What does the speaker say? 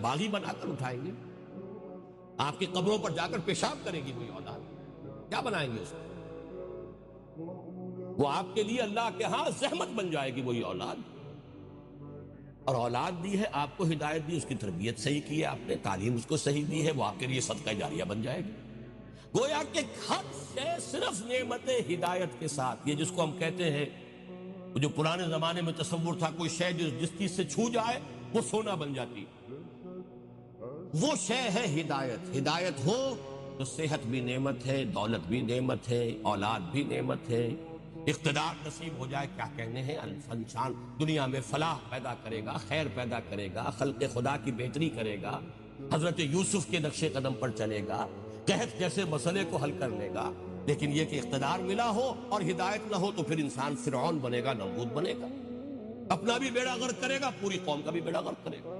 باغی بنا کر اٹھائیں گے، آپ کی قبروں پر جا کر پیشاب کرے گی وہی اولاد، کیا بنائیں گے اس کو؟ وہ آپ کے لیے اللہ کے ہاں زحمت بن جائے گی وہی اولاد. اور اولاد دی ہے آپ کو، ہدایت دی، اس کی تربیت صحیح کی ہے آپ نے، تعلیم اس کو صحیح دی ہے، وہ آپ کے لیے صدقہ جاریہ بن جائے گی. گویا کہ ہر شے صرف نعمت ہدایت کے ساتھ، یہ جس کو ہم کہتے ہیں، جو پرانے زمانے میں تصور تھا کوئی شے جس چیز سے چھو جائے وہ سونا بن جاتی، وہ شے ہے ہدایت. ہدایت ہو تو صحت بھی نعمت ہے، دولت بھی نعمت ہے، اولاد بھی نعمت ہے، اقتدار نصیب ہو جائے، کیا کہنے ہیں. انسان دنیا میں فلاح پیدا کرے گا، خیر پیدا کرے گا، خلق خدا کی بہتری کرے گا، حضرت یوسف کے نقش قدم پر چلے گا، قحط جیسے مسئلے کو حل کر لے گا. لیکن یہ کہ اقتدار ملا ہو اور ہدایت نہ ہو تو پھر انسان فرعون بنے گا، نمرود بنے گا، اپنا بھی بیڑا غرق کرے گا، پوری قوم کا بھی بیڑا غرق کرے گا.